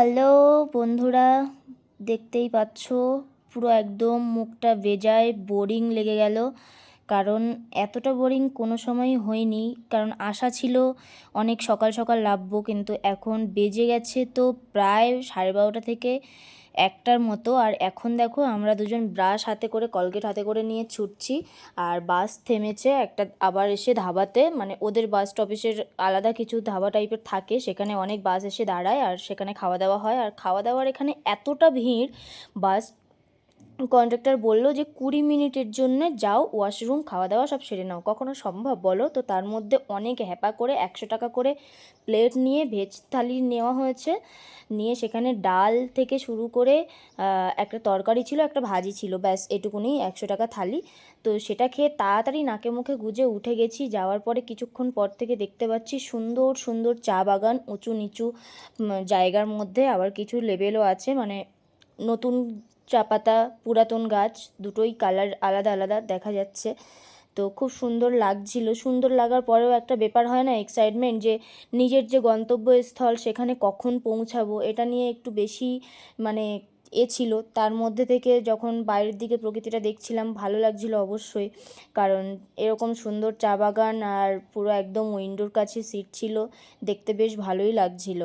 Hello বন্ধুরা, দেখতেই পাচ্ছ পুরো একদম মুখটা বেজায় বোরিং লেগে গেল। কারণ এতটা বোরিং কোনো সময়ই হয়নি। কারণ আশা ছিল অনেক সকাল সকাল নামবো, কিন্তু এখন বেজে গেছে তো প্রায় 12:30 থেকে 1টার মতো। আর এখন দেখো আমরা দুজন ব্রাশ হাতে করে, কলগেট হাতে করে নিয়ে ছুটছি। আর বাস থেমেছে একটা আবার এসে ধাবাতে, মানে ওদের বাস স্টপেজের আলাদা কিছু ধাবা টাইপের থাকে, সেখানে অনেক বাস এসে দাঁড়ায় আর সেখানে খাওয়া দাওয়া হয়। আর খাওয়া দাওয়ার এখানে এতটা ভিড়, বাস কন্ডাক্টর বলল যে 20 মিনিটের জন্য যাও, ওয়াশরুম খাওয়া দাওয়া সব সেরে নাও। কখনো সম্ভব বলো? তো তার মধ্যে অনেক হ্যাপা করে 100 টাকা করে প্লেট নিয়ে ভেজ থালি নেওয়া হয়েছে। নিয়ে সেখানে ডাল থেকে শুরু করে একটা তরকারি ছিল, একটা ভাজি ছিল, ব্যাস এটুকুনি 100 টাকা থালি। তো সেটা খেয়ে তাড়াতাড়ি নাকে মুখে গুজে উঠে গেছি। যাওয়ার পরে কিছুক্ষণ পর থেকে দেখতে পাচ্ছি সুন্দর সুন্দর চা বাগান, উঁচু নিচু জায়গার মধ্যে। আবার কিছু লেবেলও আছে, মানে নতুন চা পাতা, পুরাতন গাছ, দুটোই কালার আলাদা আলাদা দেখা যাচ্ছে। তো খুব সুন্দর লাগছিল। সুন্দর লাগার পরেও একটা ব্যাপার হয় না, এক্সাইটমেন্ট, যে নিজের যে গন্তব্যস্থল সেখানে কখন পৌঁছাবো, এটা নিয়ে একটু বেশি মানে ছিল। তার মধ্যে থেকে যখন বাইরের দিকে প্রকৃতিটা দেখছিলাম ভালো লাগছিল অবশ্যই। কারণ এরকম সুন্দর চা বাগান আর পুরো একদম উইন্ডোর কাছে সিট ছিল, দেখতে বেশ ভালোই লাগছিল।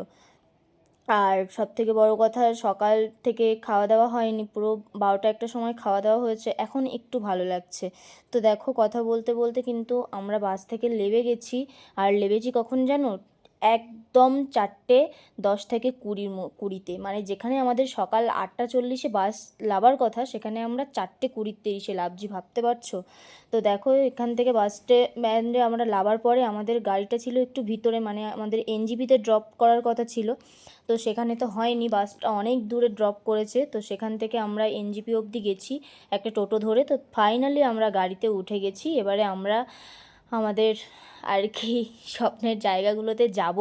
আর সবথেকে বড় কথা, সকাল থেকে খাওয়া দাওয়া হয়নি, পুরো 12টা 1টার সময় খাওয়া দাওয়া হয়েছে, এখন একটু ভালো লাগছে। তো দেখো, কথা বলতে বলতে কিন্তু আমরা বাস থেকে নেমে গেছি। আর নেমেছি কখন জানো? একদম 4:10 থেকে 20-20তে, মানে যেখানে আমাদের সকাল 8:40-এ বাস লাবার কথা, সেখানে আমরা 4:20-30-এ লাবজি, ভাবতে পারছো? তো দেখো, এখান থেকে বাস স্ট্যান্ডে আমরা নামার পরে আমাদের গাড়িটা ছিল একটু ভিতরে, মানে আমাদের এনজেপিতে ড্রপ করার কথা ছিল। তো সেখানে তো হয়নি, বাসটা অনেক দূরে ড্রপ করেছে। তো সেখান থেকে আমরা এনজেপি অবধি গেছি একটা টোটো ধরে। তো ফাইনালি আমরা গাড়িতে উঠে গেছি। এবারে আমরা আমাদের আর কি স্বপ্নের জায়গাগুলোতে যাব।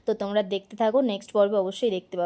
তো তোমরা দেখতে থাকো, নেক্সট পর্বে অবশ্যই দেখতে পাবে।